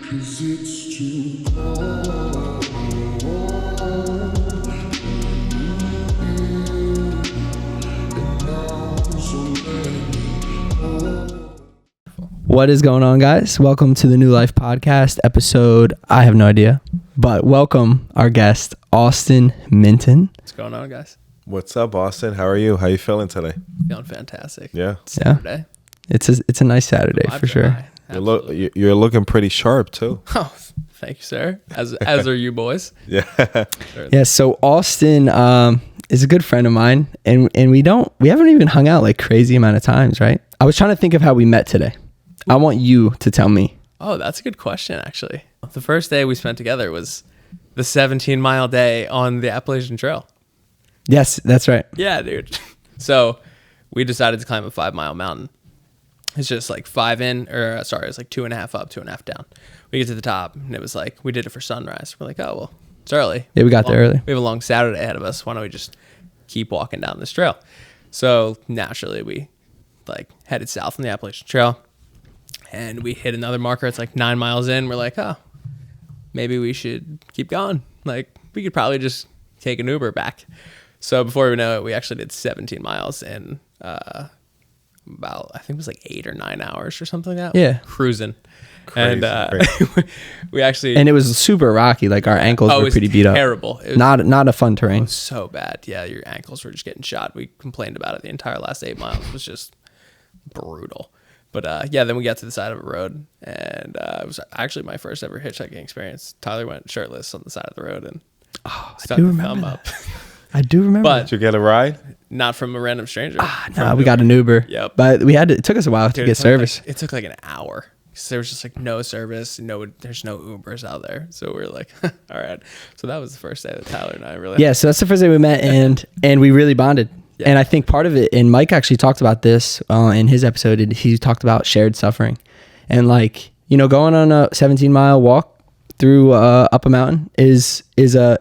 'Cause it's too cold. What is going on, guys? Welcome to the New Life Podcast episode. I have no idea, but welcome our guest, Austin Minton. What's going on, guys? What's up, Austin? How are you? How you feeling today? Feeling fantastic. Yeah. Saturday. It's a nice Saturday for sure. You're looking pretty sharp too. Oh, thank you, sir. As are you boys. Yeah. Yeah. So Austin is a good friend of mine, and we haven't even hung out like crazy amount of times, right? I was trying to think of how we met today. I want you to tell me. Oh, that's a good question, actually. The first day we spent together was the 17-mile day on the Appalachian Trail. Yes, that's right. Yeah, dude. So we decided to climb a 5-mile mountain. It's just like 5 in, or sorry, it's like 2.5 up, 2.5 down. We get to the top, and it was like, we did it for sunrise. We're like, oh, well, it's early. Yeah, we got there early. We have a long Saturday ahead of us. Why don't we just keep walking down this trail? So naturally, we like headed south on the Appalachian Trail, and we hit another marker. It's like 9 miles in. We're like, oh, maybe we should keep going. Like, we could probably just take an Uber back. So before we know it, we actually did 17 miles in about, I think it was like 8 or 9 hours or something like that. Yeah. Cruising. Crazy, And we actually... And it was super rocky. Like our ankles were pretty beat up. Terrible. It was Not a fun terrain. It was so bad. Yeah, your ankles were just getting shot. We complained about it the entire last 8 miles. It was just brutal. But yeah, then we got to the side of a road, and it was actually my first ever hitchhiking experience. Tyler went shirtless on the side of the road and I do remember that. I do remember. But Did you get a ride? not from a random stranger. No, we got an Uber. Yep. But it took us a while to get service. It took like an hour. So there was just like no service, there's no Ubers out there. So we were like, all right. So that was the first day that Tyler and I really. Yeah, so that's the first day we met, and we really bonded. Yeah. And I think part of it, and Mike actually talked about this in his episode. He talked about shared suffering, and like, going on a 17-mile walk through up a mountain is a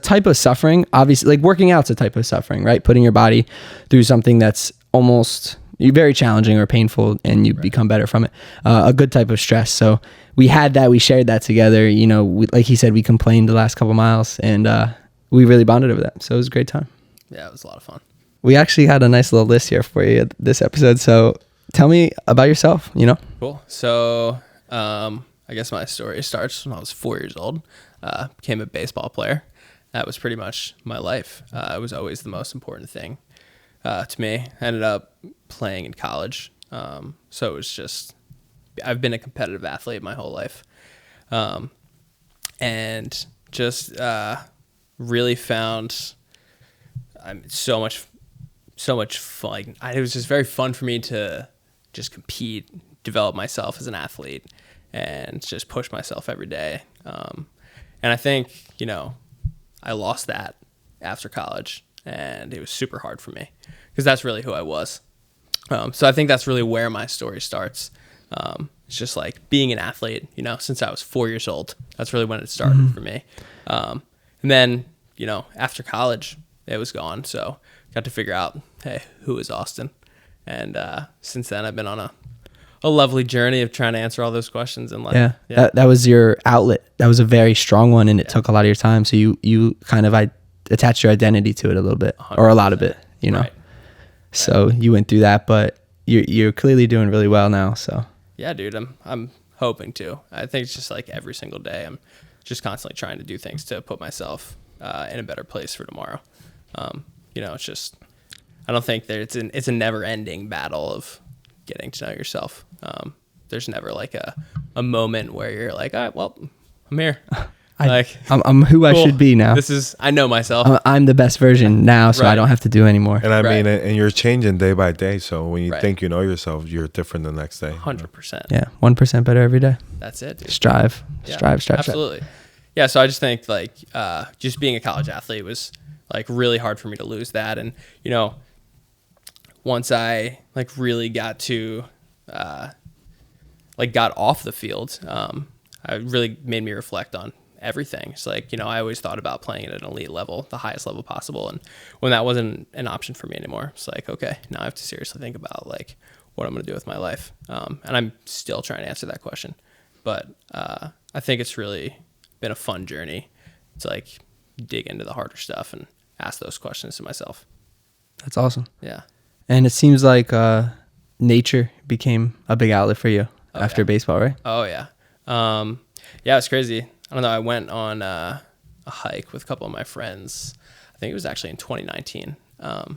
type of suffering. Obviously, like working out's a type of suffering, right? Putting your body through something that's almost very challenging or painful, and you become better from it. A good type of stress. So we had that. We shared that together. Like he said, we complained the last couple miles, and we really bonded over that. So it was a great time. Yeah, it was a lot of fun. We actually had a nice little list here for you this episode. So tell me about yourself, Cool. So I guess my story starts when I was 4 years old. Became a baseball player. That was pretty much my life. It was always the most important thing to me. I ended up playing in college. So it was just, I've been a competitive athlete my whole life. And just really found so much fun. Like, it was just very fun for me to just compete, develop myself as an athlete, and just push myself every day. And I think, I lost that after college, and it was super hard for me because that's really who I was. So I think that's really where my story starts. It's just like being an athlete, since I was 4 years old. That's really when it started for me. And then, after college, it was gone. So got to figure out, hey, who is Austin? And since then, I've been on a lovely journey of trying to answer all those questions. And that was your outlet. That was a very strong one, and it took a lot of your time. So you kind of attached your identity to it a little bit, 100%. Or a lot of it, Right. So you went through that, but you're clearly doing really well now. So yeah, dude, I'm hoping to. I think it's just like every single day, I'm just constantly trying to do things to put myself in a better place for tomorrow. It's just, I don't think that it's a never ending battle of getting to know yourself. There's never like a moment where you're like, all right, well, I'm here. I'm who I should be now. I know myself. I'm the best version now, so right. I don't have to do anymore. And I mean, and you're changing day by day. So when you right. think you know yourself, you're different the next day. 100%. Yeah, 1% better every day. That's it, dude. Strive. Absolutely. Yeah, so I just think like just being a college athlete was like really hard for me to lose that. And, once I like really got to got off the field, it really made me reflect on everything. It's like, I always thought about playing at an elite level, the highest level possible. And when that wasn't an option for me anymore, it's like, okay, now I have to seriously think about like what I'm going to do with my life. And I'm still trying to answer that question. But I think it's really been a fun journey to like dig into the harder stuff and ask those questions to myself. That's awesome. Yeah. And it seems like nature became a big outlet for you after baseball, right? Oh yeah. Yeah, it's crazy. I don't know. I went on a hike with a couple of my friends. I think it was actually in 2019. So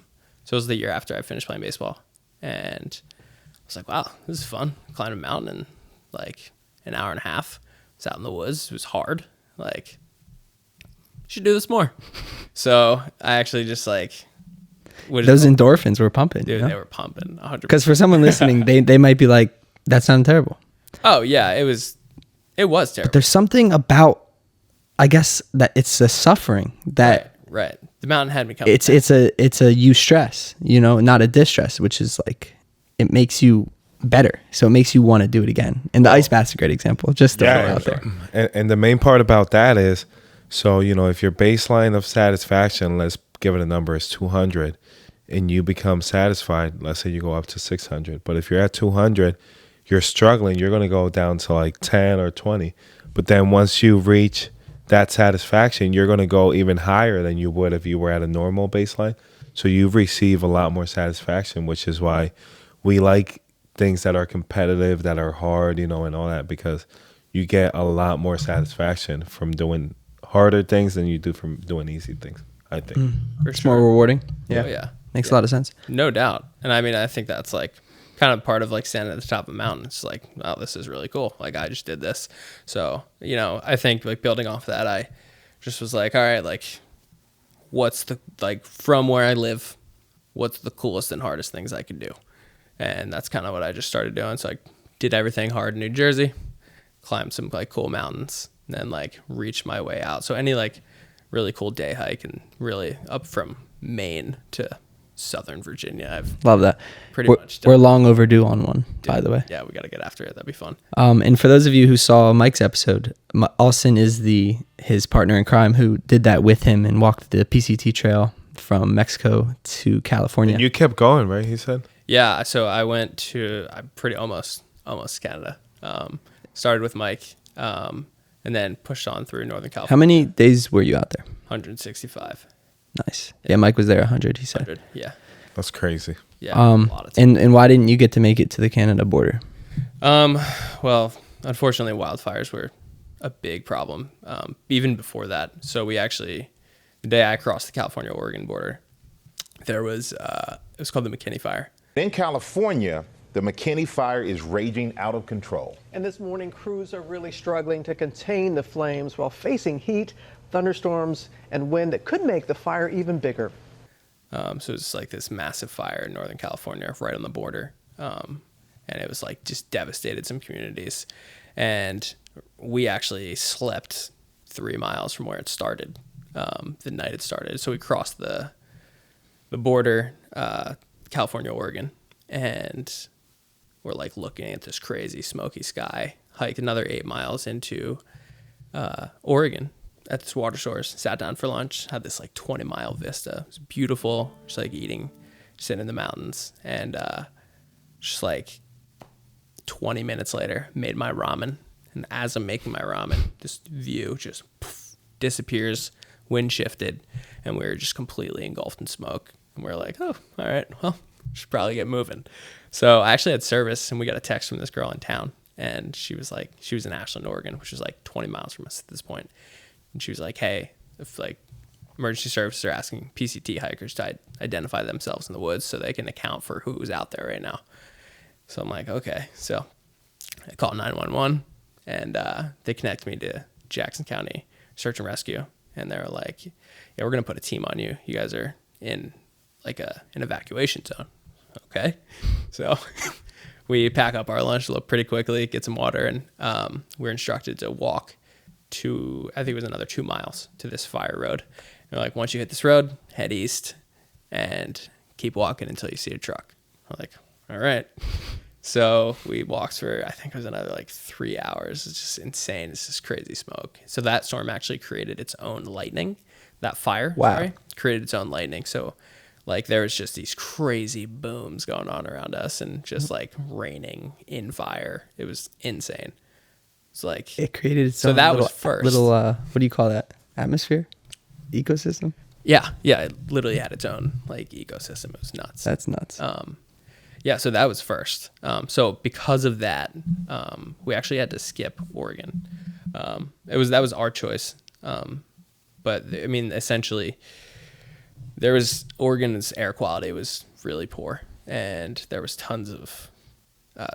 it was the year after I finished playing baseball. And I was like, wow, this is fun. Climbed a mountain in like an hour and a half. I was out in the woods. It was hard. Like, should do this more. So I actually just like... Those endorphins were pumping. Dude, you know? they were pumping 100%. Because for someone listening, they might be like, that sounded terrible. Oh, yeah, it was terrible. But there's something about, I guess, that it's the suffering that... Right. The mountain had me coming. It's a eustress, you know, not a distress, which is like, it makes you better. So it makes you want to do it again. And the ice bath's a great example. Just throw it out there. And the main part about that is, so, you know, if your baseline of satisfaction, let's give it a number, is 200, and you become satisfied, let's say you go up to 600. But if you're at 200, you're struggling, you're going to go down to like 10 or 20. But then once you reach that satisfaction, you're going to go even higher than you would if you were at a normal baseline. So you receive a lot more satisfaction, which is why we like things that are competitive, that are hard, you know, and all that, because you get a lot more satisfaction from doing harder things than you do from doing easy things, I think. It's more rewarding. Yeah. Oh, yeah. Makes a lot of sense. No doubt. And I mean, I think that's like kind of part of like standing at the top of a mountain. It's like, oh, this is really cool. Like, I just did this. So, you know, I think like building off of that, I just was like, all right, like, what's the, like, from where I live, what's the coolest and hardest things I can do? And that's kind of what I just started doing. So I did everything hard in New Jersey, climbed some like cool mountains, and then like reached my way out. So any like really cool day hike, and really up from Maine to Southern Virginia, I've Love that. much done. We're long overdue on one, by the way. Yeah, we got to get after it. That'd be fun. And for those of you who saw Mike's episode, Austin is his partner in crime who did that with him and walked the PCT trail from Mexico to California. And you kept going, right? He said. Yeah, so I went to almost Canada. Started with Mike, and then pushed on through Northern California. How many days were you out there? 165. Nice. Yeah, Mike was there 100, he said. 100, yeah. That's crazy. Yeah, a lot of time. And why didn't you get to make it to the Canada border? Well, unfortunately, wildfires were a big problem, even before that. So we actually, the day I crossed the California-Oregon border, there was, it was called the McKinney Fire. In California, the McKinney fire is raging out of control. And this morning, crews are really struggling to contain the flames while facing heat, thunderstorms, and wind that could make the fire even bigger. So it's like this massive fire in Northern California, right on the border. And it was like just devastated some communities. And we actually slept 3 miles from where it started, the night it started. So we crossed the border, California, Oregon, and we're like looking at this crazy smoky sky, hiked another 8 miles into Oregon at this water source, sat down for lunch, had this like 20-mile vista. It was beautiful, just like eating, sitting in the mountains. And just like 20 minutes later, made my ramen. And as I'm making my ramen, this view just poof, disappears, wind shifted, and we were just completely engulfed in smoke. And we're like, oh, all right, well, should probably get moving. So I actually had service, and we got a text from this girl in town. And she was in Ashland, Oregon, which is like 20 miles from us at this point. And she was like, hey, if like emergency services are asking PCT hikers to identify themselves in the woods so they can account for who's out there right now. So I'm like, okay. So I call 911, and they connect me to Jackson County Search and Rescue. And they're like, yeah, we're going to put a team on you. You guys are in like an evacuation zone. Okay. So we pack up our lunch pretty quickly, get some water, and we're instructed to walk to, I think it was another 2 miles to this fire road. And they're like, once you hit this road, head east and keep walking until you see a truck. I'm like, all right. So we walked for, I think it was another like 3 hours. It's just insane. It's just crazy smoke. So that storm actually created its own lightning. That fire, created its own lightning. So like there was just these crazy booms going on around us and just like raining in fire. It was insane. It's like It created its So own that little, was first. little what do you call that? Atmosphere? Ecosystem? yeah, it literally had its own like ecosystem. It was nuts. That's nuts. Yeah, so that was first. So because of that, we actually had to skip Oregon. That was our choice. But I mean, essentially, there was Oregon's air quality was really poor, and there was tons of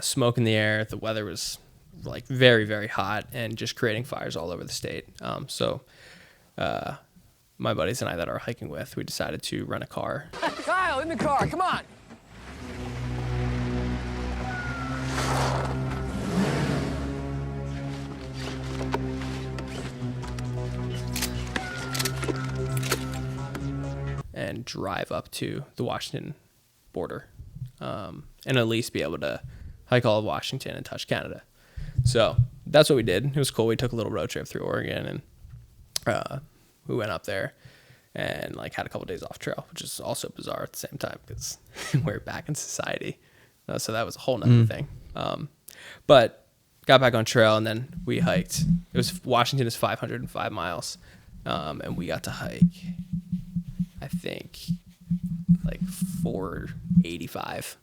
smoke in the air. The weather was like very, very hot, and just creating fires all over the state. So my buddies and I that are hiking with, we decided to rent a car. Kyle, in the car, come on. And drive up to the Washington border, and at least be able to hike all of Washington and touch Canada. So that's what we did. It was cool. We took a little road trip through Oregon, and we went up there and like had a couple days off trail, which is also bizarre at the same time because we're back in society. So that was a whole nother thing. But got back on trail, and then we hiked. It was Washington is 505 miles, and we got to hike, I think, like 485.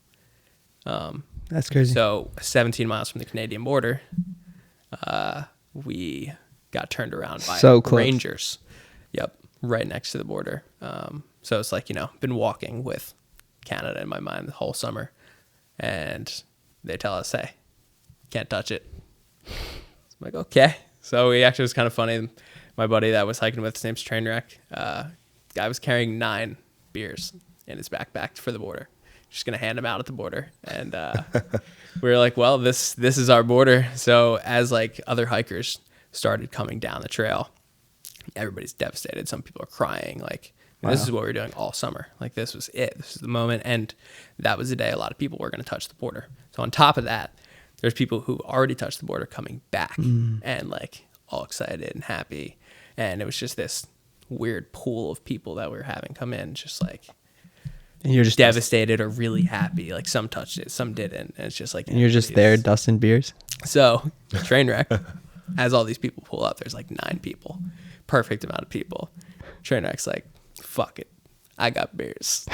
That's crazy. So 17 miles from the Canadian border, we got turned around by So close. Rangers. Yep, right next to the border. So it's like, been walking with Canada in my mind the whole summer, and they tell us, hey, can't touch it. I'm like, okay. So we actually, it was kind of funny. My buddy that was hiking with, his name's Trainwreck. Guy was carrying 9 beers in his backpack for the border. Just gonna hand them out at the border, and we were like, well, this is our border. So as like other hikers started coming down the trail, everybody's devastated. Some people are crying. Like, this is what we were doing all summer. Like, this was it. This is the moment, and that was the day a lot of people were gonna touch the border. So on top of that, there's people who already touched the border coming back and like all excited and happy, and it was just this weird pool of people that we were having come in, just like, and you're just devastated or really happy. Like, some touched it, some didn't, and it's just like, and you're just there dusting beers. So Trainwreck, as all these people pull up, there's like 9 people, perfect amount of people. Trainwreck's like, fuck it, I got beers.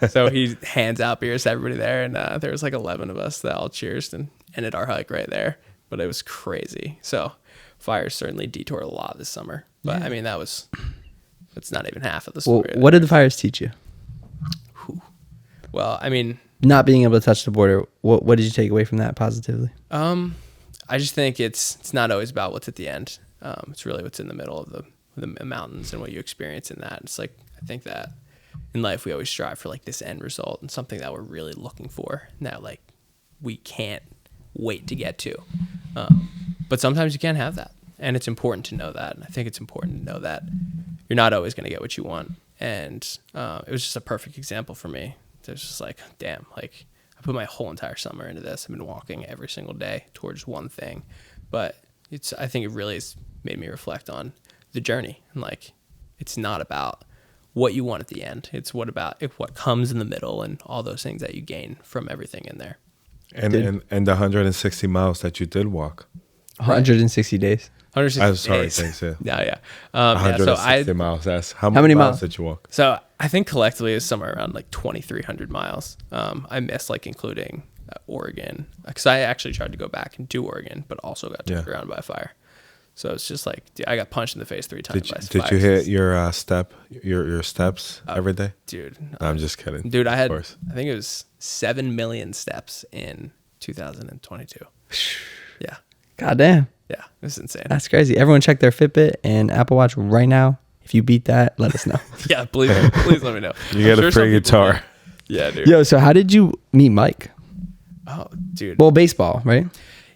So he hands out beers to everybody there, and there was like 11 of us that all cheersed and ended our hike right there. But it was crazy. So fires certainly detoured a lot this summer. But I mean, that's not even half of the Well, story. what did the fires teach you? Well, I mean, Not being able to touch the border. What did you take away from that positively? I just think it's not always about what's at the end. It's really what's in the middle of the mountains and what you experience in that. It's like, I think that in life we always strive for like this end result and something that we're really looking for that like we can't wait to get to. But sometimes you can't have that, and it's important to know that. And I think it's important to know that you're not always going to get what you want. And it was just a perfect example for me. It's just like, damn, like I put my whole entire summer into this. I've been walking every single day towards one thing, but I think it really has made me reflect on the journey. And like, it's not about what you want at the end. It's what comes in the middle and all those things that you gain from everything in there. And the 160 miles that you did walk. 160 days. 160 I'm sorry, days. thanks. Yeah. Yeah. 160 miles. That's how many many miles? miles did you walk? So I think collectively it's somewhere around like 2,300 miles. I missed like including Oregon, because I actually tried to go back and do Oregon, but also got turned around by a fire. So it's just like, dude, I got punched in the face 3 times. Did you hit your steps every day? Dude, No, I'm just kidding. Dude, I Of course. think it was 7 million steps in 2022. Yeah. God damn. Yeah. It was insane. That's crazy. Everyone check their Fitbit and Apple Watch right now. If you beat that, let us know. Yeah. Please let me know. You get I'm a sure free some people guitar. did. Yeah, dude. Yo, so how did you meet Mike? Oh, dude. Well, baseball, right?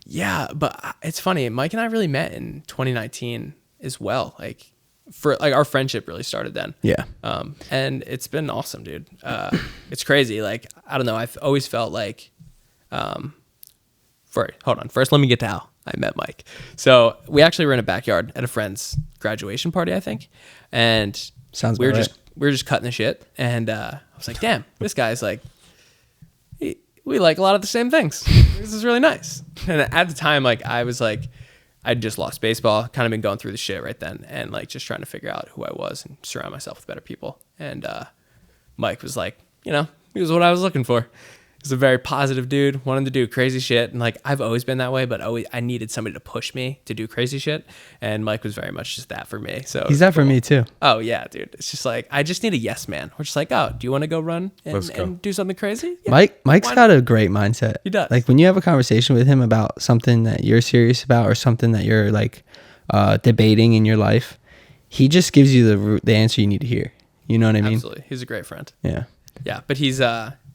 Yeah, but it's funny. Mike and I really met in 2019 as well. Like, for like, our friendship really started then. Yeah. And it's been awesome, dude. It's crazy. Like, I don't know. I've always felt like, hold on. First, let me get to how I met Mike. So we actually were in a backyard at a friend's graduation party, I think. And Sounds we were about just cutting the shit. And I was like, damn, this guy's like, we like a lot of the same things. This is really nice. And at the time, like I was like, I'd just lost baseball, kind of been going through the shit right then, and like just trying to figure out who I was and surround myself with better people. And Mike was like, you know, he was what I was looking for. He's a very positive dude, wanted to do crazy shit. And like, I've always been that way, but always I needed somebody to push me to do crazy shit. And Mike was very much just that for me. So He's that for me too. Oh yeah, dude. It's just like, I just need a yes man. We're just like, oh, do you want to go run Let's go. and do something crazy? Yeah. Mike's Why got a great mindset. He does. Like when you have a conversation with him about something that you're serious about or something that you're like debating in your life, he just gives you the answer you need to hear. You know what I mean? Absolutely. He's a great friend. Yeah. Yeah, but he's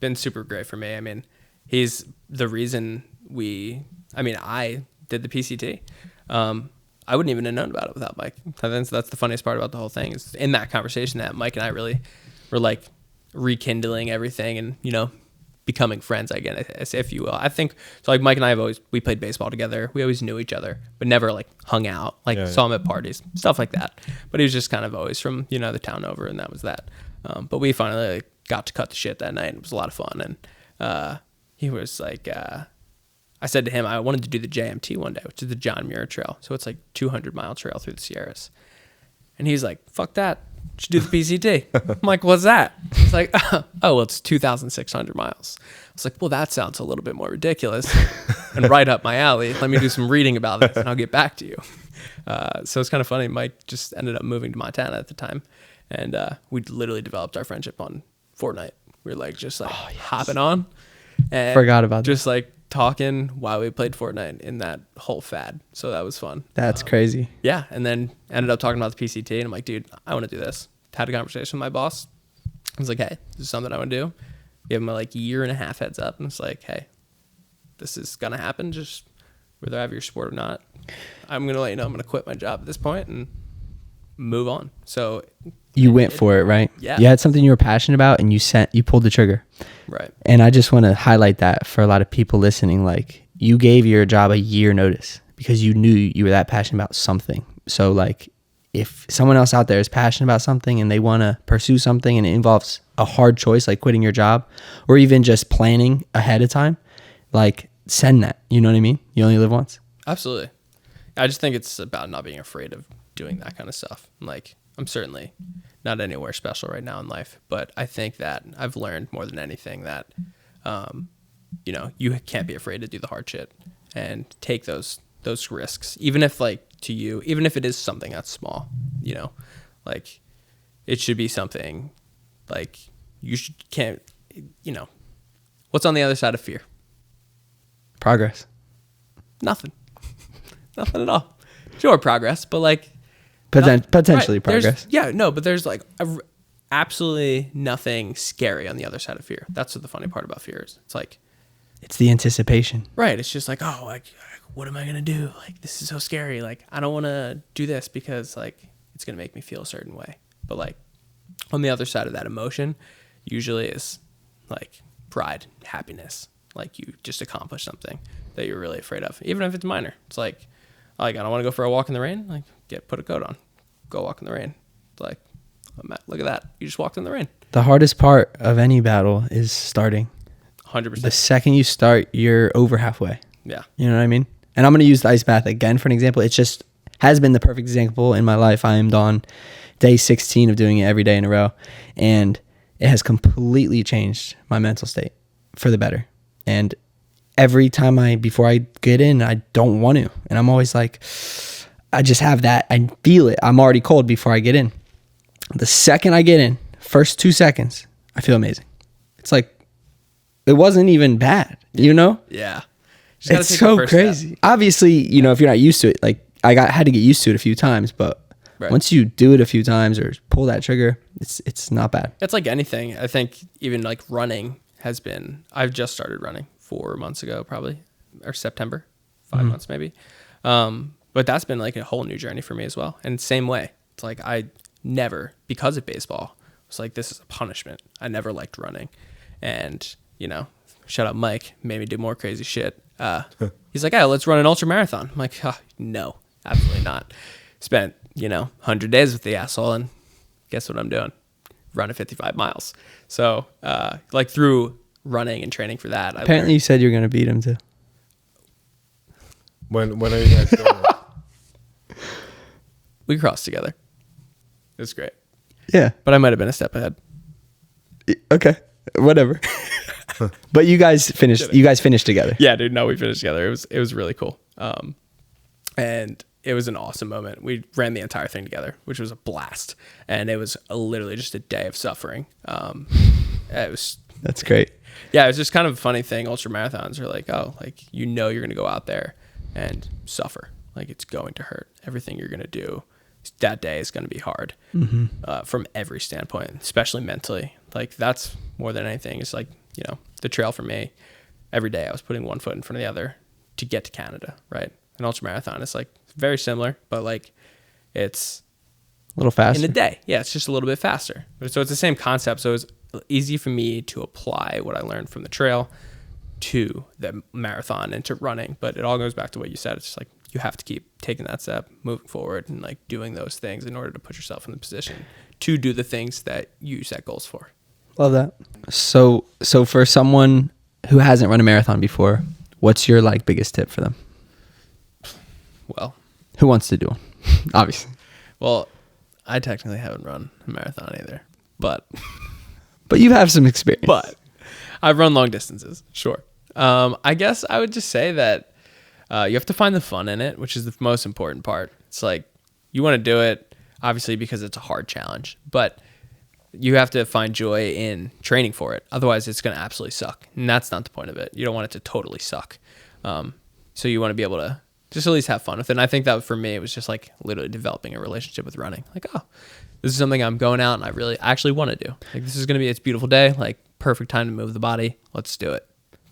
been super great for me. I mean, he's the reason I did the PCT. I wouldn't even have known about it without Mike. I think that's the funniest part about the whole thing is in that conversation that Mike and I really were like rekindling everything and, you know, becoming friends again, if you will. I think so. Like Mike and I we played baseball together. We always knew each other, but never like hung out, like saw him at parties, stuff like that. But he was just kind of always from, you know, the town over, and that was that. But we finally like, got to cut the shit that night. It was a lot of fun. And he was like, I said to him, I wanted to do the JMT one day, which is the John Muir Trail. So it's like 200-mile trail through the Sierras. And he's like, fuck that. You should do the PCT. I'm like, what's that? He's like, oh, well, it's 2,600 miles. I was like, well, that sounds a little bit more ridiculous and right up my alley. Let me do some reading about this and I'll get back to you. So it's kind of funny. Mike just ended up moving to Montana at the time. And we literally developed our friendship on Fortnite. We were like, just like hopping on. And Forgot about just like talking while we played Fortnite in that whole fad. So that was fun. That's crazy. Yeah. And then ended up talking about the PCT and I'm like, dude, I want to do this. Had a conversation with my boss. I was like, hey, this is something I want to do. Give him a like year and a half heads up. And it's like, hey, this is going to happen. Just whether I have your support or not, I'm going to let you know I'm going to quit my job at this point and move on. So You went for it, right? Yeah. You had something you were passionate about and you pulled the trigger. Right. And I just want to highlight that for a lot of people listening. Like you gave your job a year notice because you knew you were that passionate about something. So like if someone else out there is passionate about something and they want to pursue something and it involves a hard choice like quitting your job or even just planning ahead of time, like send that. You know what I mean? You only live once. Absolutely. I just think it's about not being afraid of doing that kind of stuff. Like I'm certainly not anywhere special right now in life, but I think that I've learned more than anything that, you know, you can't be afraid to do the hard shit and take those risks, even if like to you, even if it is something that's small, you know, like it should be something like can't, you know, what's on the other side of fear? Progress. Nothing. Nothing at all. Sure, progress, but like Potentially right, progress. But there's like absolutely nothing scary on the other side of fear. That's what the funny part about fear is. It's like, It's the anticipation. right. It's just like, oh, like, what am I going to do? Like, this is so scary. Like, I don't want to do this because like, it's going to make me feel a certain way. But like on the other side of that emotion usually is like pride, happiness. Like you just accomplished something that you're really afraid of, even if it's minor. It's like I don't want to go for a walk in the rain. Like put a coat on, go walk in the rain. It's like, look at that. You just walked in the rain. The hardest part of any battle is starting. 100%. The second you start, you're over halfway. Yeah. You know what I mean? And I'm going to use the ice bath again for an example. It just has been the perfect example in my life. I am on day 16 of doing it every day in a row. And it has completely changed my mental state for the better. And every time before I get in, I don't want to. And I'm always like, I just have that. I feel it. I'm already cold before I get in. The second I get in, first 2 seconds, I feel amazing. It's like, it wasn't even bad, you know? Yeah. It's so crazy. Obviously, you know, if you're not used to it, like had to get used to it a few times, but Right. once you do it a few times or pull that trigger, it's not bad. It's like anything. I think even like running I've just started running 4 months ago, probably, or September, 5 months maybe. But that's been like a whole new journey for me as well. And same way, it's like I never, because of baseball, was like, this is a punishment. I never liked running. And, you know, shout out Mike, made me do more crazy shit. He's like, hey, let's run an ultra marathon. I'm like, oh, no, absolutely not. Spent, 100 days with the asshole, and guess what I'm doing? Running 55 miles. So, like through running and training for that. Apparently, you said you're gonna beat him too. When are you guys doing it? We crossed together. It was great, Yeah. but I might have been a step ahead. Okay. Whatever. But you guys finished. You guys finished together. Yeah, dude. No, we finished together. It was really cool. And it was an awesome moment. We ran the entire thing together, which was a blast. And it was literally just a day of suffering. It was. That's great. Yeah, it was just kind of a funny thing. Ultra marathons are like, oh, like you're gonna go out there and suffer. Like it's going to hurt. Everything you're gonna do that day is gonna be hard from every standpoint, especially mentally. Like that's more than anything. It's like the trail for me. Every day I was putting one foot in front of the other to get to Canada. Right, an ultra marathon is like very similar, but like it's A little faster. in a day. Yeah, it's just a little bit faster. So it's the same concept. So it's easy for me to apply what I learned from the trail to the marathon and to running. But it all goes back to what you said. It's just like you have to keep taking that step, moving forward, and like doing those things in order to put yourself in the position to do the things that you set goals for. Love that. So for someone who hasn't run a marathon before, what's your like biggest tip for them? Well, Who wants to do one? Obviously. well, I technically haven't run a marathon either, but But you have some experience. but I've run long distances. Sure. I guess I would just say that you have to find the fun in it, which is the most important part. It's like you want to do it, obviously, because it's a hard challenge, but you have to find joy in training for it. Otherwise, it's going to absolutely suck. And that's not the point of it. You don't want it to totally suck. So you want to be able to just at least have fun with it. And I think that for me, it was just like literally developing a relationship with running. Like, oh, this is something I'm going out and I really actually want to do. Like, this is going to be, it's a beautiful day, like perfect time to move the body. Let's do it.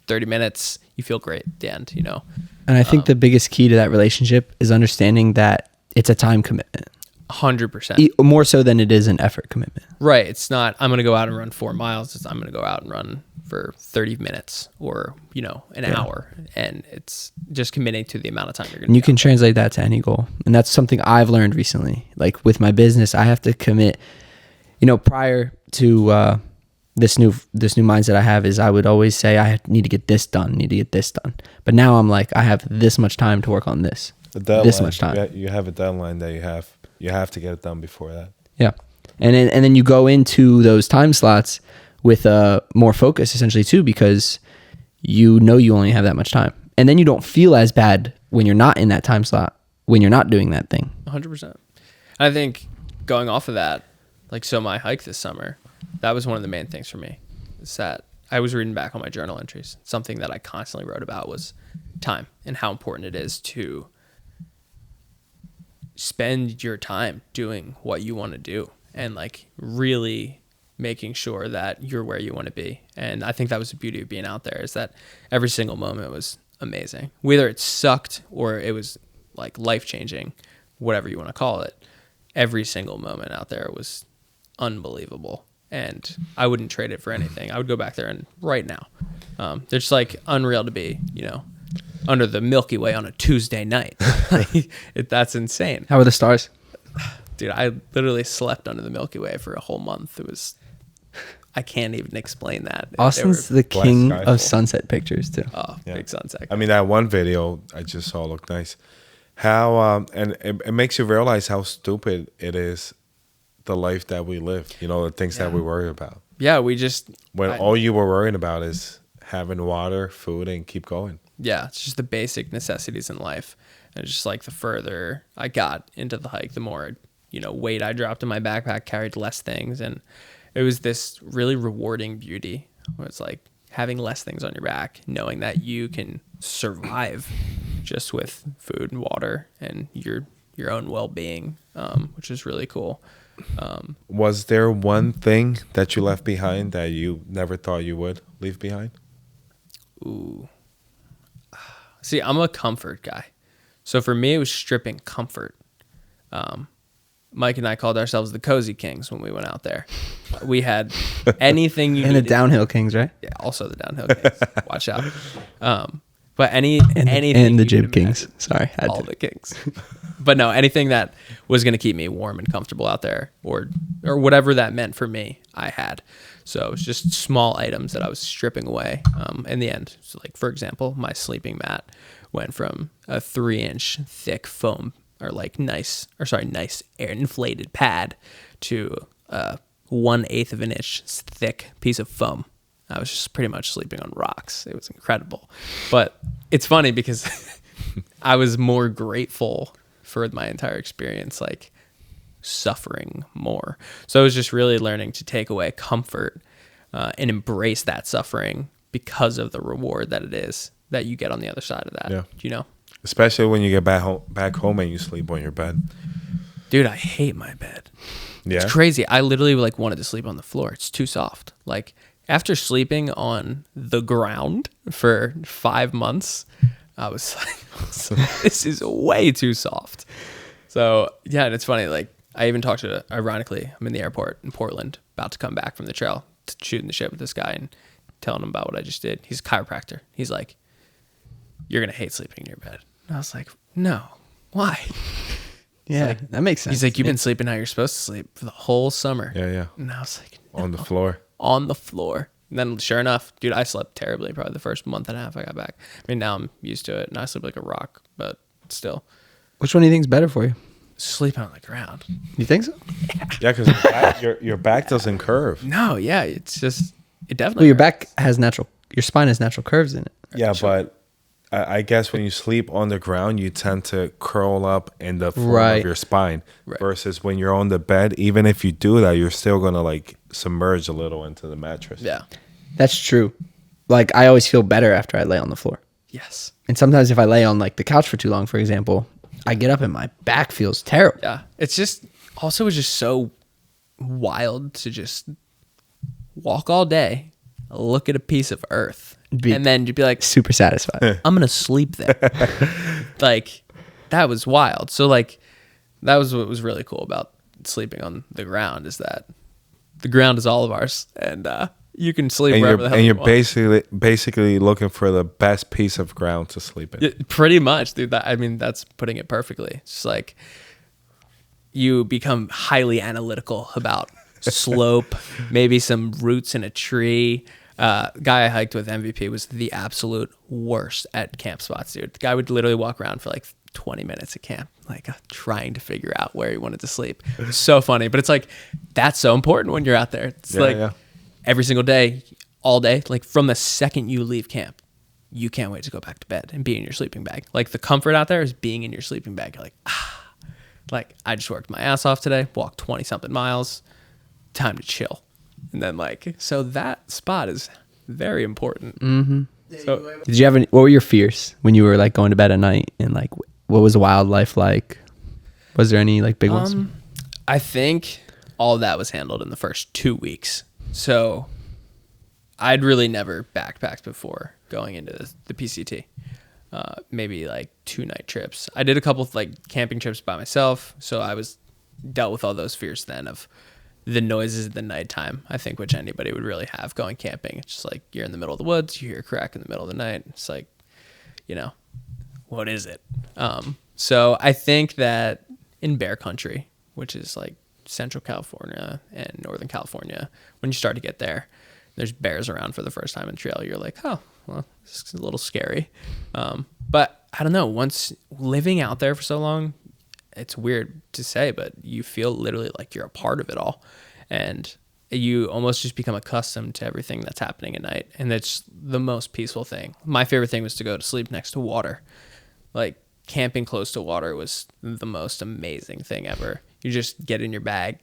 30 minutes, you feel great at the end, And I think the biggest key to that relationship is understanding that it's a time commitment. 100%. More so than it is an effort commitment. Right. It's not, I'm going to go out and run 4 miles. It's, I'm going to go out and run for 30 minutes or, an hour. And it's just committing to the amount of time you're going to And you can translate that to any goal. And that's something I've learned recently. Like with my business, I have to commit, prior to this new mindset I have is I would always say I need to get this done, But now I'm like, I have this much time to work on this. The deadline, this much time. You have a deadline that you have to get it done before that. Yeah. And then you go into those time slots with more focus essentially too, because you only have that much time. And then you don't feel as bad when you're not in that time slot, when you're not doing that thing. 100%. I think going off of that, like, so my hike this summer, that was one of the main things for me. Is that I was reading back on my journal entries. Something that I constantly wrote about was time and how important it is to spend your time doing what you want to do and like really making sure that you're where you want to be. And I think that was the beauty of being out there, is that every single moment was amazing. Whether it sucked or it was like life-changing, whatever you want to call it, every single moment out there was unbelievable. And I wouldn't trade it for anything. I would go back there and right now. They're just like unreal to be, under the Milky Way on a Tuesday night. That's insane. How are the stars? Dude, I literally slept under the Milky Way for a whole month. It was, I can't even explain that. Austin's the black king sky full. of sunset pictures too. Oh, big sunset. I mean, that one video I just saw looked nice. How and it makes you realize how stupid it is, the life that we live. The things that we worry about. Yeah, we just All you were worrying about is having water, food, and keep going. Yeah, it's just the basic necessities in life. And it's just like the further I got into the hike, the more weight I dropped in my backpack, carried less things, and it was this really rewarding beauty where it's like having less things on your back, knowing that you can survive just with food and water and your own well-being, which is really cool. Was there one thing that you left behind that you never thought you would leave behind? Ooh. See, I'm a comfort guy. So for me, it was stripping comfort. Mike and I called ourselves the Cozy Kings when we went out there. We had anything you And the needed. downhill kings, right? Yeah, also the downhill kings. Watch out. But anything And the you jib could kings. imagine. Sorry, had All to. the kings. But no, anything that was going to keep me warm and comfortable out there or whatever that meant for me, I had. So it was just small items that I was stripping away in the end. So like, for example, my sleeping mat went from a 3-inch thick foam or like nice air inflated pad to 1/8 of an inch thick piece of foam. I was just pretty much sleeping on rocks. It was incredible. But it's funny because I was more grateful for my entire experience, like suffering more. So I was just really learning to take away comfort and embrace that suffering because of the reward that it is that you get on the other side of that. Yeah. You know? Especially when you get back home and you sleep on your bed. Dude, I hate my bed. Yeah. It's crazy. I literally like wanted to sleep on the floor. It's too soft. Like after sleeping on the ground for 5 months, I was like, this is way too soft. So yeah, and it's funny. Like I even talked to, ironically, I'm in the airport in Portland, about to come back from the trail, shooting the shit with this guy and telling him about what I just did. He's a chiropractor. He's like, you're going to hate sleeping in your bed. And I was like, no, why? Yeah, like, that makes sense. He's like, you've been sleeping how you're supposed to sleep for the whole summer. Yeah. And I was like, On the floor. on the floor. And then sure enough, dude, I slept terribly probably the first month and a half I got back. I mean, now I'm used to it and I sleep like a rock, but still. Which one do you think is better for you? Sleeping on the ground. You think so? Yeah, because your back doesn't curve. No, yeah, it's just, it definitely Well, your hurts. back has your spine has natural curves in it. Yeah, but I guess when you sleep on the ground, you tend to curl up in the form Right. of your spine. Right. Versus when you're on the bed, even if you do that, you're still going to like submerge a little into the mattress. Yeah. That's true. Like I always feel better after I lay on the floor. Yes. And sometimes if I lay on like the couch for too long, for example, I get up and my back feels terrible. Yeah. It's just, also it's just so wild to just walk all day, look at a piece of earth, and then you'd be like, Super satisfied. I'm gonna sleep there. Like that was wild. So like that was what was really cool about sleeping on the ground, is that the ground is all of ours, and you can sleep And wherever the hell you're you want. basically looking for the best piece of ground to sleep in. Yeah, pretty much, dude. I mean, that's putting it perfectly. It's just like you become highly analytical about slope, maybe some roots in a tree. Guy I hiked with, MVP, was the absolute worst at camp spots, dude. The guy would literally walk around for like 20 minutes at camp, like trying to figure out where he wanted to sleep. It was so funny, but it's like, that's so important when you're out there. It's every single day, all day, like from the second you leave camp, you can't wait to go back to bed and be in your sleeping bag. Like the comfort out there is being in your sleeping bag. You're like, I just worked my ass off today, walked 20 something miles, time to chill. And then so that spot is very important. Mm-hmm. So Did you have what were your fears when you were like going to bed at night, and like what was wildlife like? Was there any like big ones? I think all of that was handled in the first 2 weeks. So I'd really never backpacked before going into the PCT. Maybe like 2 night trips. I did a couple of like camping trips by myself. So I was dealt with all those fears then of the noises at the nighttime, I think, which anybody would really have going camping. It's just like you're in the middle of the woods, you hear a crack in the middle of the night. It's like, what is it? So I think that in bear country, which is like Central California and Northern California, when you start to get there, there's bears around for the first time in trail. You're like, oh, well, this is a little scary. But I don't know, once living out there for so long, it's weird to say, but you feel literally like you're a part of it all. And you almost just become accustomed to everything that's happening at night. And it's the most peaceful thing. My favorite thing was to go to sleep next to water. Like camping close to water was the most amazing thing ever. You just get in your bag,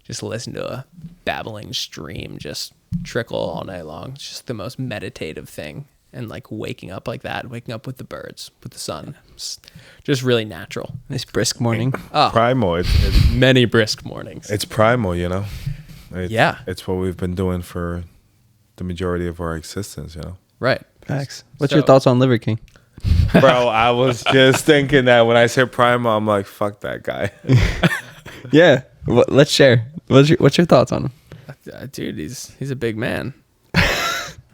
just listen to a babbling stream just trickle all night long. It's just the most meditative thing. And like waking up like that, waking up with the birds, with the sun, it's just really natural. Nice brisk morning. Primal. It's Many brisk mornings. It's primal, Yeah. It's what we've been doing for the majority of our existence, Right. Facts. What's So- your thoughts on Liver King? Bro, I was just thinking that when I said primal, I'm like, fuck that guy. Yeah, let's share. What's your thoughts on him? Dude, he's a big man.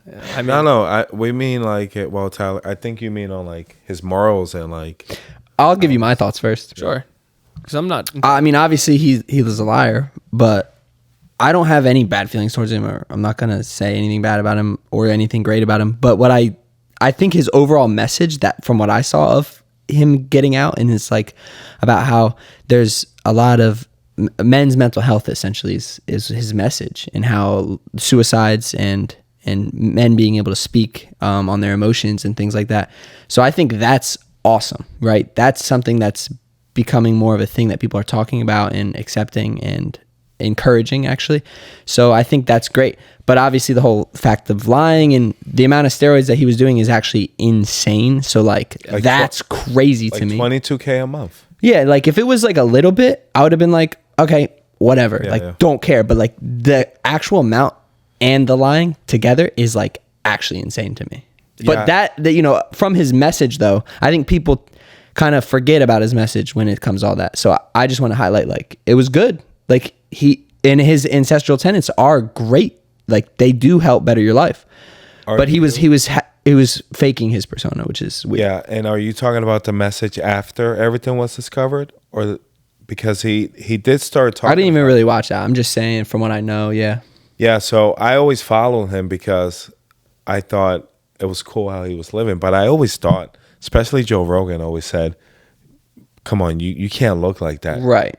I mean, No, we mean like it. Well, Tyler, I think you mean on like his morals and like. I'll give you my thoughts first. sure. Because I'm not. I mean, obviously he was a liar, but I don't have any bad feelings towards him, or I'm not gonna say anything bad about him or anything great about him. But what I think his overall message, that from what I saw of him getting out, and it's like about how there's a lot of men's mental health essentially is his message, and how suicides and men being able to speak on their emotions and things like that. So I think that's awesome, right? That's something that's becoming more of a thing that people are talking about and accepting and encouraging, actually. So I think that's great. But obviously the whole fact of lying and the amount of steroids that he was doing is actually insane. So like that's crazy to me. $22K a month. Yeah, like if it was like a little bit, I would have been like, okay, whatever. Don't care. But like the actual amount and the lying together is like actually insane to me. But that you know, from his message though, I think people kind of forget about his message when it comes to all that. So I just want to highlight, like, it was good. Like he and his ancestral tenets are great. Like they do help better your life. But he was faking his persona, which is weird. Yeah, and are you talking about the message after everything was discovered, or because he did start talking? I didn't even really watch that. I'm just saying from what I know. Yeah. Yeah. So I always followed him because I thought it was cool how he was living. But I always thought, especially Joe Rogan, always said, "Come on, you can't look like that." Right.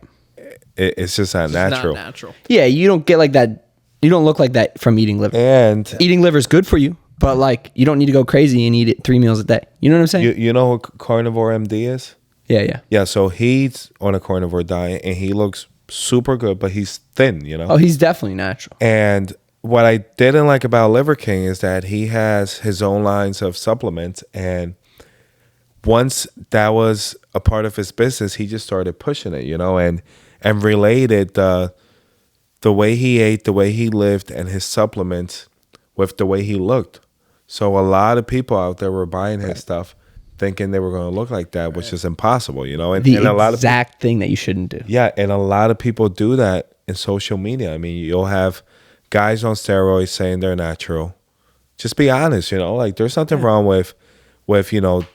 It's just not natural. Not natural. Yeah, you don't get like that. You don't look like that from eating liver. And eating liver is good for you, but like you don't need to go crazy and eat it 3 meals a day. You know what I'm saying? You know who Carnivore MD is? Yeah. Yeah, so he's on a carnivore diet and he looks super good, but he's thin, you know? Oh, he's definitely natural. And what I didn't like about Liver King is that he has his own lines of supplements, and once that was a part of his business, he just started pushing it, you know, and related the way he ate, the way he lived, and his supplements with the way he looked. So a lot of people out there were buying his stuff thinking they were going to look like that, which is impossible, you know? And The a lot of exact thing that you shouldn't do. Yeah, and a lot of people do that in social media. I mean, you'll have guys on steroids saying they're natural. Just be honest, you know? Like, there's nothing wrong with you know,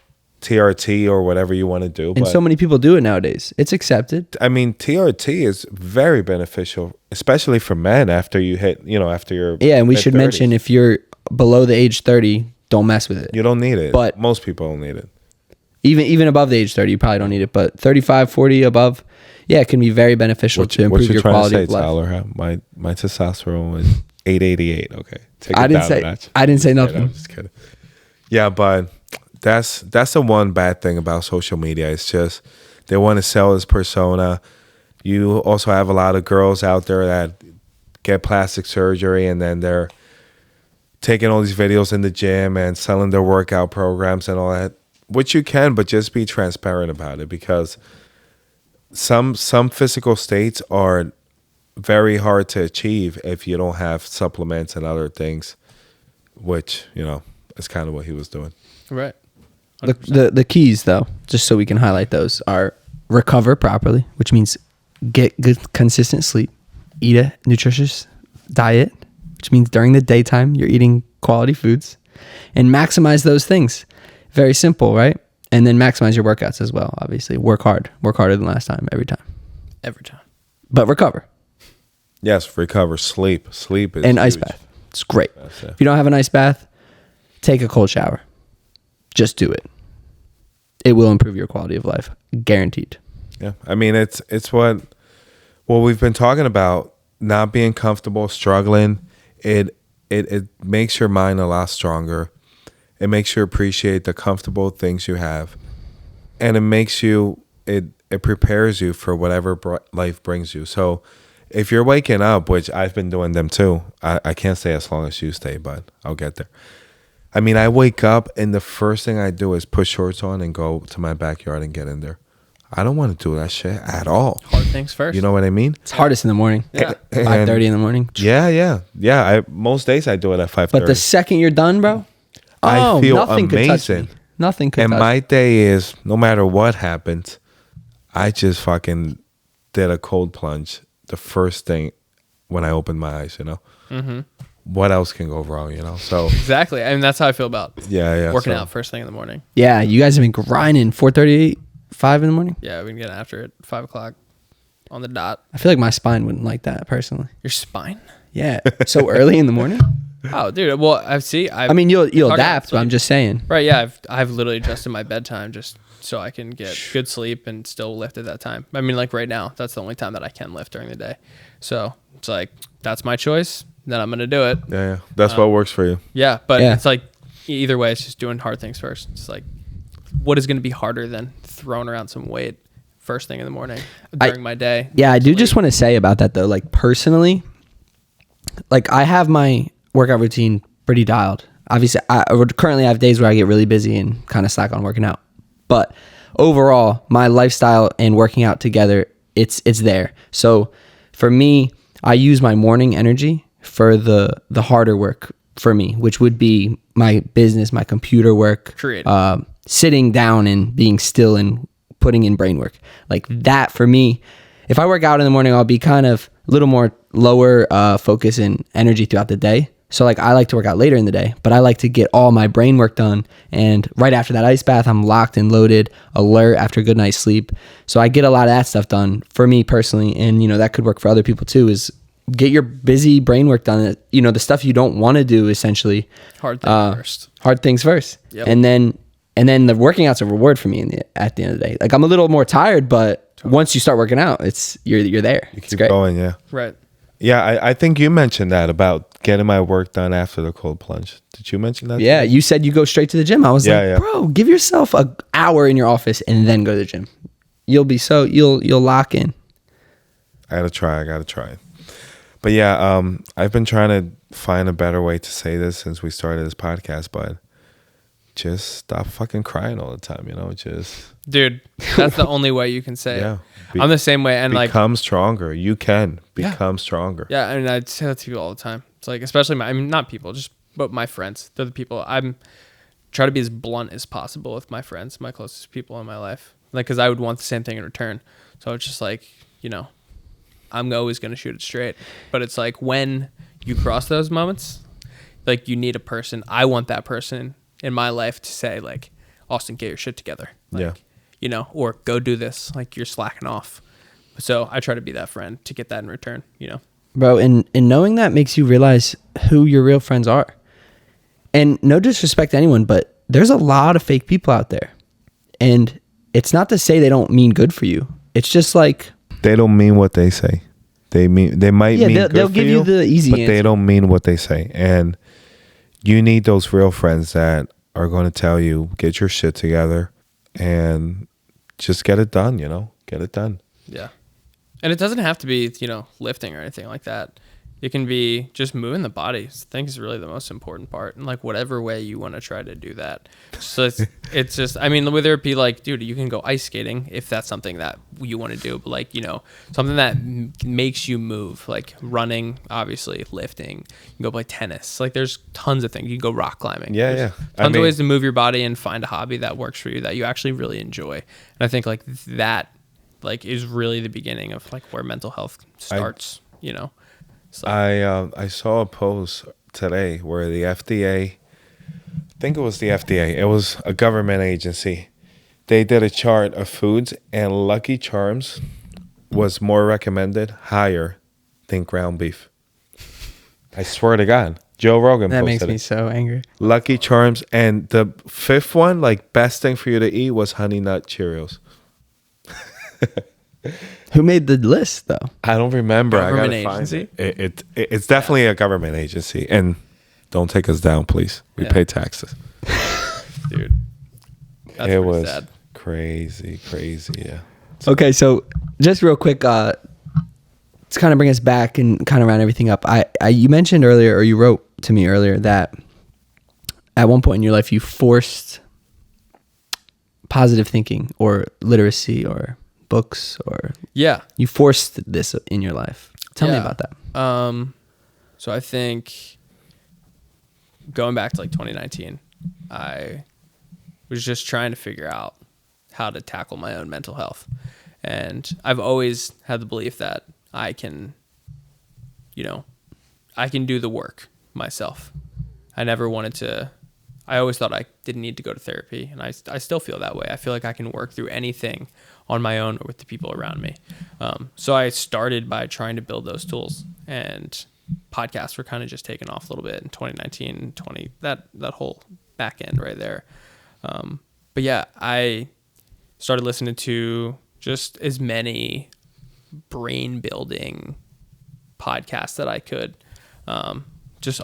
TRT or whatever you want to do. And but, so many people do it nowadays. It's accepted. I mean, TRT is very beneficial, especially for men after you hit, you know, after your Yeah, and we should mid-30s. mention, if you're below the age 30, don't mess with it. You don't need it. But most people don't need it. Even above the age 30, you probably don't need it. But 35, 40 above, yeah, it can be very beneficial to improve your quality of life. Tyler, huh? My testosterone was 888. Okay, take it I didn't down say a notch. I didn't say I'm nothing. just kidding. Yeah, but that's the one bad thing about social media. It's just they want to sell this persona. You also have a lot of girls out there that get plastic surgery and then they're taking all these videos in the gym and selling their workout programs and all that, which you can, but just be transparent about it, because some physical states are very hard to achieve if you don't have supplements and other things, which, you know, is kind of what he was doing. Right. The keys, though, just so we can highlight those, are recover properly, which means get good, consistent sleep, eat a nutritious diet, which means during the daytime you're eating quality foods, and maximize those things. Very simple, right? And then maximize your workouts as well. Obviously, work harder than last time, every time. But recover. Yes, recover, sleep is and ice huge. bath. It's great. That's it. If you don't have an ice bath, take a cold shower. Just do it. It will improve your quality of life, guaranteed. Yeah, I mean, it's what we've been talking about. Not being comfortable, struggling. It makes your mind a lot stronger. It makes you appreciate the comfortable things you have, and it makes you it prepares you for whatever life brings you. So if you're waking up, which I've been doing them too, I can't stay as long as you stay, but I'll get there. I mean, I wake up and the first thing I do is put shorts on and go to my backyard and get in there. I don't want to do that shit at all. Hard things first. You know what I mean? It's hardest in the morning. Yeah. 5:30 in the morning. Yeah. Most days I do it at 5:30. But the second you're done, bro, I feel nothing could touch me. amazing. Nothing could And touch my me. day is, no matter what happens, I just fucking did a cold plunge the first thing when I opened my eyes, you know? Mm-hmm. What else can go wrong, you know? So Exactly. I mean, that's how I feel about yeah. working so- out first thing in the morning. Yeah, you guys have been grinding 4:30, 5 in the morning. Yeah, we can get after it 5 o'clock. on the dot. I feel like my spine wouldn't like that personally. Your spine? Yeah. So early in the morning? Oh, dude. Well, I mean, you'll adapt, but I'm just saying. Right. Yeah. I've literally adjusted my bedtime just so I can get good sleep and still lift at that time. I mean, like right now, that's the only time that I can lift during the day. So it's like, that's my choice. Then I'm going to do it. Yeah. That's what works for you. Yeah. But Yeah. it's like, either way, it's just doing hard things first. It's like, what is going to be harder than throwing around some weight first thing in the morning during my day? Yeah, I do just want to say about that though. Like personally, like I have my workout routine pretty dialed. Obviously, I currently have days where I get really busy and kind of slack on working out. But overall, my lifestyle and working out together, it's there. So for me, I use my morning energy for the harder work for me, which would be my business, my computer work, sitting down and being still and putting in brain work. Like that for me, if I work out in the morning, I'll be kind of a little more lower focus and energy throughout the day. So like I like to work out later in the day, but I like to get all my brain work done. And right after that ice bath, I'm locked and loaded, alert after a good night's sleep. So I get a lot of that stuff done for me personally. And, you know, that could work for other people too, is get your busy brain work done. You know, the stuff you don't want to do, essentially. Hard things first. Hard things first. Yep. And then the working out's a reward for me at the end of the day. Like I'm a little more tired, but once you start working out, you're there. It's great. Going, yeah. Right. Yeah, I think you mentioned that about getting my work done after the cold plunge. Did you mention that? Yeah, you said you go straight to the gym. I was Yeah. bro, give yourself an hour in your office and then go to the gym. You'll lock in. I gotta try. But yeah, I've been trying to find a better way to say this since we started this podcast, but just stop fucking crying all the time, you know, just... Dude, that's the only way you can say Yeah. it. I'm the same way. And become stronger. You can become stronger. Yeah, I mean, I'd say that to people all the time. It's like, especially not people, but my friends. They're the people try to be as blunt as possible with my friends, my closest people in my life. Like, because I would want the same thing in return. So it's just like, you know, I'm always going to shoot it straight. But it's like when you cross those moments, like you need a person. I want that person in my life to say like, Austin, get your shit together. Like, yeah. You know, or go do this. Like you're slacking off. So I try to be that friend to get that in return, you know? Bro, and knowing that makes you realize who your real friends are. And no disrespect to anyone, but there's a lot of fake people out there. And it's not to say they don't mean good for you. It's just like... They don't mean what they say. They might mean good they'll for give you the easy but answer. they don't mean what they say. And you need those real friends that are going to tell you, get your shit together and just get it done, you know? Get it done. Yeah. And it doesn't have to be, you know, lifting or anything like that. It can be just moving the body. I think is really the most important part. And like whatever way you want to try to do that. So it's just, I mean, whether it be like, dude, you can go ice skating if that's something that you want to do. But like, you know, something that makes you move, like running, obviously, lifting. You can go play tennis. Like there's tons of things. You can go rock climbing. Yeah, There's yeah. Tons of ways to move your body and find a hobby that works for you that you actually really enjoy. And I think like that like is really the beginning of like where mental health starts, you know? So. I saw a post today where the FDA, I think it was the FDA, it was a government agency. They did a chart of foods and Lucky Charms was more recommended higher than ground beef. I swear to God. Joe Rogan That posted makes me it. so angry. Lucky Charms, and the fifth one, like best thing for you to eat was Honey Nut Cheerios. Who made the list though? I don't remember. Government I gotta agency? find it. It's definitely a government agency, and don't take us down, please. We Yeah. pay taxes. Dude. That's It pretty was sad. crazy. Yeah. Okay, so just real quick, to kind of bring us back and kind of round everything up. You mentioned earlier, or you wrote to me earlier, that at one point in your life you forced positive thinking or literacy or books, or Yeah. you forced this in your life. Tell me Yeah. about that. So I think going back to like 2019, I was just trying to figure out how to tackle my own mental health. And I've always had the belief that I can, you know, I can do the work myself. I I always thought I didn't need to go to therapy, and I still feel that way. I feel like I can work through anything on my own or with the people around me. So I started by trying to build those tools, and podcasts were kind of just taking off a little bit in 2019, that whole back end right there. But yeah, I started listening to just as many brain building podcasts that I could. Just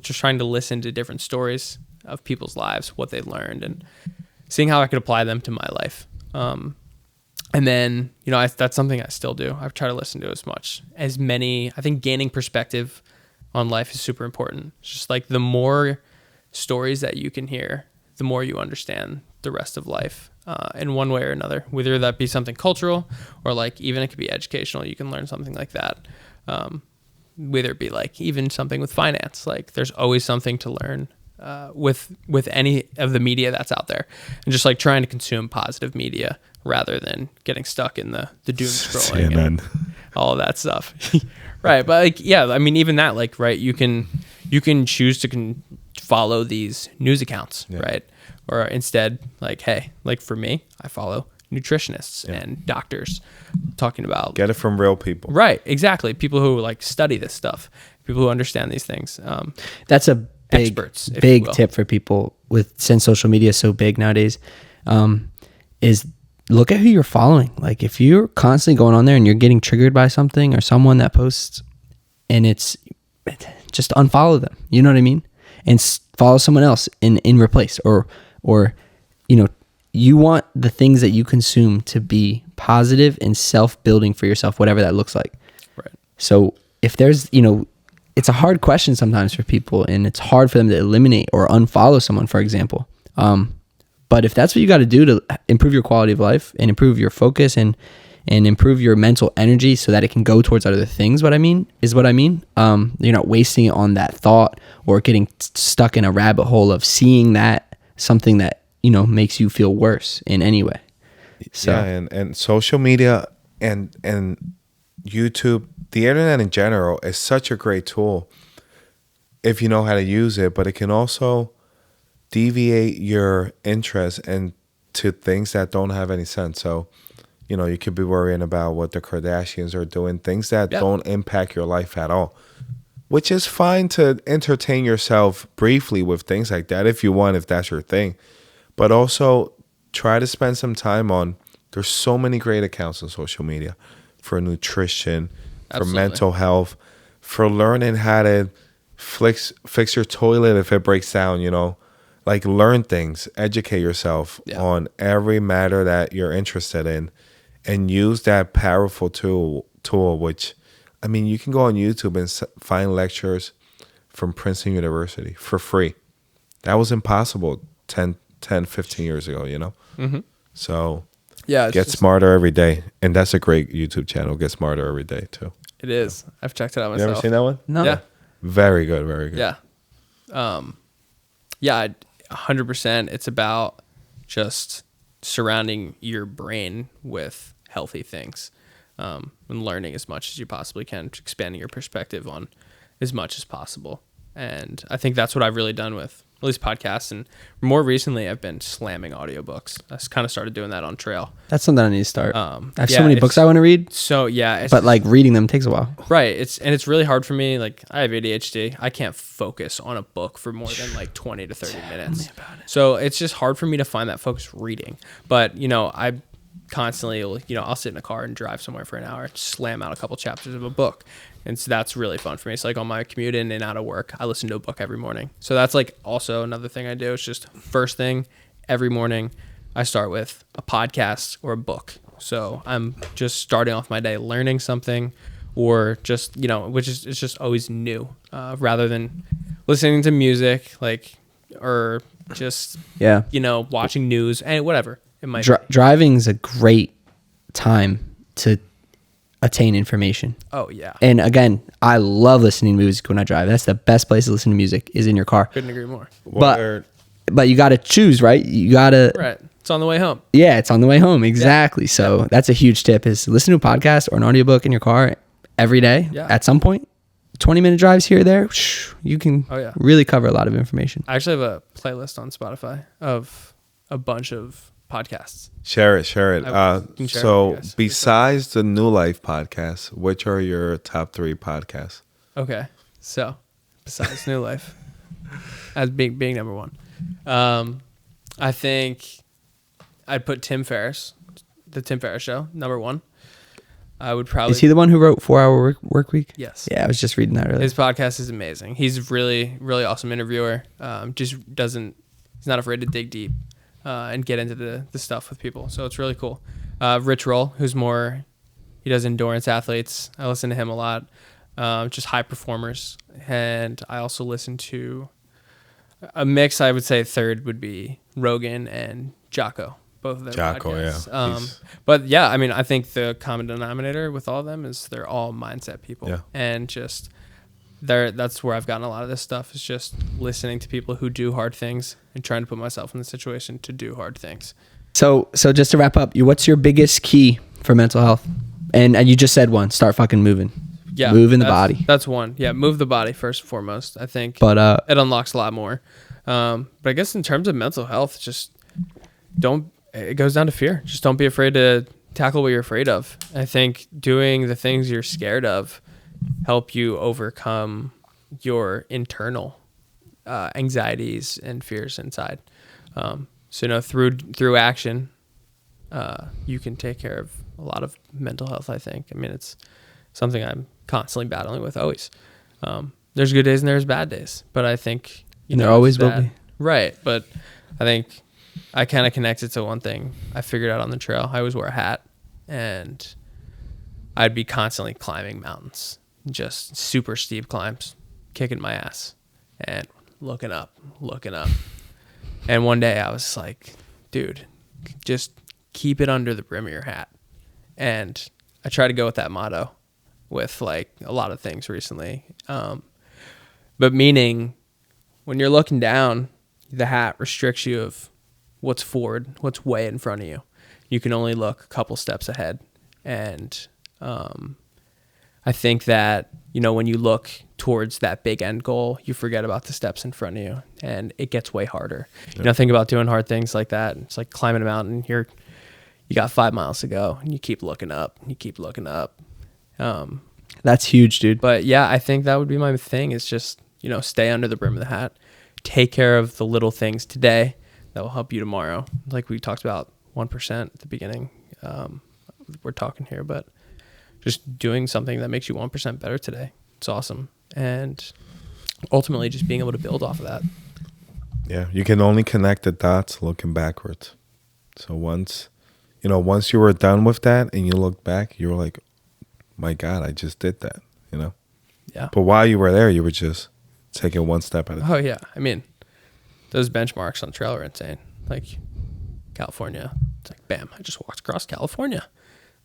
trying to listen to different stories of people's lives, what they learned, and seeing how I could apply them to my life. And then, that's something I still do. I try to listen to as many. I think gaining perspective on life is super important. It's just like the more stories that you can hear, the more you understand the rest of life in one way or another, whether that be something cultural or like even it could be educational. You can learn something like that. Whether it be like even something with finance, like there's always something to learn with any of the media that's out there, and just like trying to consume positive media rather than getting stuck in the doom scrolling and all of that stuff. Right. But like, yeah, I mean, even that, like, right, you can choose to follow these news accounts, right? Or instead, like, hey, like for me, I follow nutritionists and doctors talking about, get it from real people. Right. Exactly. People who like study this stuff, people who understand these things. That's a experts, big tip for people since social media is so big nowadays, is look at who you're following. Like if you're constantly going on there and you're getting triggered by something or someone that posts, and it's just unfollow them, you know what I mean? And follow someone else in replace, or you want the things that you consume to be positive and self-building for yourself, whatever that looks like. Right. So if there's, it's a hard question sometimes for people, and it's hard for them to eliminate or unfollow someone, for example. But if that's what you got to do to improve your quality of life and improve your focus and improve your mental energy so that it can go towards other things, you're not wasting it on that thought or getting stuck in a rabbit hole of seeing that something that, makes you feel worse in any way. So, yeah, and social media and YouTube, the internet in general is such a great tool if you know how to use it, but it can also deviate your interest into things that don't have any sense. So, you could be worrying about what the Kardashians are doing, things that don't impact your life at all, which is fine to entertain yourself briefly with things like that if you want, if that's your thing. But also try to spend some time there's so many great accounts on social media for nutrition, for mental health, for learning how to fix your toilet if it breaks down, like learn things, educate yourself on every matter that you're interested in, and use that powerful tool, which, I mean, you can go on YouTube and find lectures from Princeton University for free. That was impossible 10, 15 years ago, Mm-hmm. So yeah, get smarter every day. And that's a great YouTube channel, Get Smarter Every Day too. It is. I've checked it out You myself. ever seen that one? no. Yeah. Very good, very good. Yeah. Yeah, 100%. It's about just surrounding your brain with healthy things, and learning as much as you possibly can, expanding your perspective on as much as possible. And I think that's what I've really done with at least podcasts. And more recently, I've been slamming audiobooks. I kind of started doing that on trail. That's something I need to start. I have so yeah, many books I want to read. So yeah, But like reading them takes a while. right. It's really hard for me. Like I have ADHD. I can't focus on a book for more than like 20 to 30 minutes. So it's just hard for me to find that focus reading. But I constantly, I'll sit in a car and drive somewhere for an hour, slam out a couple chapters of a book. And so that's really fun for me. It's like on my commute in and out of work, I listen to a book every morning. So that's like also another thing I do. It's just first thing every morning, I start with a podcast or a book. So I'm just starting off my day learning something, or just, which is, it's just always new, rather than listening to music, or just, watching news and whatever it might be. Driving is a great time to attain information. Oh yeah. And again, I love listening to music when I drive. That's the best place to listen to music, is in your car. Couldn't agree more. But you got to choose, right? You got to. Right. It's on the way home. Yeah, it's on the way home. Exactly. Yeah. So that's a huge tip, is listen to a podcast or an audiobook in your car every day at some point. 20-minute drives here or there, you can Oh, yeah. really cover a lot of information. I actually have a playlist on Spotify of a bunch of podcasts. Share it. I can share it with you So guys. besides the New Life podcast, which are your top 3 podcasts? Okay, so besides New Life, as being number one, I think I'd put Tim Ferriss, the Tim Ferriss Show, number one. I would probably. Is he the one who wrote 4-Hour Work Week? Yes. Yeah, I was just reading that earlier. His podcast is amazing. He's really, really awesome interviewer. He's not afraid to dig deep and get into the stuff with people. So it's really cool. Rich Roll, he does endurance athletes. I listen to him a lot. Just high performers. And I also listen to a mix. I would say third would be Rogan and Jocko. Both of their Jocko, podcasts. yeah. But yeah, I mean, I think the common denominator with all of them is they're all mindset people. Yeah. And just that's where I've gotten a lot of this stuff, is just listening to people who do hard things and trying to put myself in the situation to do hard things. So just to wrap up, what's your biggest key for mental health? And you just said one, start fucking moving. Yeah. Moving the body. That's one. Yeah. Move the body first and foremost. I think But it unlocks a lot more. But I guess in terms of mental health, just it goes down to fear. Just don't be afraid to tackle what you're afraid of. I think doing the things you're scared of help you overcome your internal anxieties and fears inside. So through action, you can take care of a lot of mental health. I think. I mean, it's something I'm constantly battling with. Always. There's good days and there's bad days, but I think there always will be. Right, but I think I kind of connected to one thing I figured out on the trail. I always wear a hat, and I'd be constantly climbing mountains, just super steep climbs, kicking my ass and looking up. And one day I was like, dude, just keep it under the brim of your hat. And I try to go with that motto with like a lot of things recently. But meaning when you're looking down, the hat restricts you of what's forward, what's way in front of you. You can only look a couple steps ahead. And I think that, when you look towards that big end goal, you forget about the steps in front of you, and it gets way harder. Yep. Think about doing hard things like that. It's like climbing a mountain. You got 5 miles to go, and you keep looking up. That's huge, dude. But yeah, I think that would be my thing, is just, stay under the brim of the hat. Take care of the little things today that will help you tomorrow. Like we talked about 1% at the beginning. We're talking here, but just doing something that makes you 1% better today. It's awesome. And ultimately just being able to build off of that. Yeah, you can only connect the dots looking backwards. So once you were done with that and you looked back, you were like, my God, I just did that, Yeah. But while you were there, you were just taking one step at a time. Oh, yeah. I mean, those benchmarks on trail are insane. Like California, it's like, bam, I just walked across California.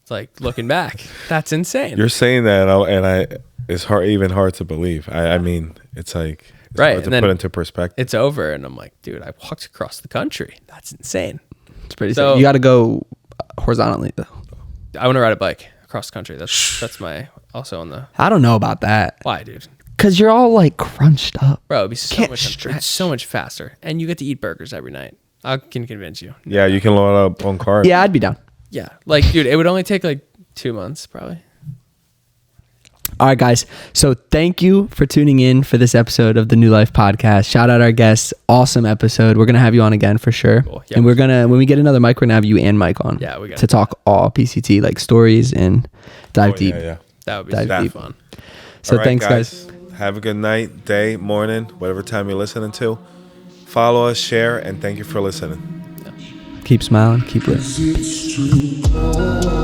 It's like, looking back, that's insane. You're saying that, and it's hard to believe. I mean, it's like it's Right, hard to and then put into perspective. It's over, and I'm like, dude, I walked across the country. That's insane. It's pretty So- sick. You got to go horizontally, though. I want to ride a bike across the country. That's my also on the I don't know about that. why, dude. Because you're all like crunched up. Bro, it'd be so Can't much stretch. it's so much faster, and you get to eat burgers every night. I can convince you. Yeah, you can load up on cars. Yeah, I'd be down. Yeah, like, dude, it would only take like 2 months, probably. All right, guys. So thank you for tuning in for this episode of the New Life Podcast. Shout out our guests. Awesome episode. We're going to have you on again for sure. Cool. Yeah. And when we get another mic, we're going to have you and Mike on. Yeah, we got to talk all PCT, like stories and dive Oh, deep. Yeah. That would be Dive super deep. fun. So All right, thanks, guys. Have a good night, day, morning, whatever time you're listening to. Follow us, share, and thank you for listening. Keep smiling. Keep living. It's too cold.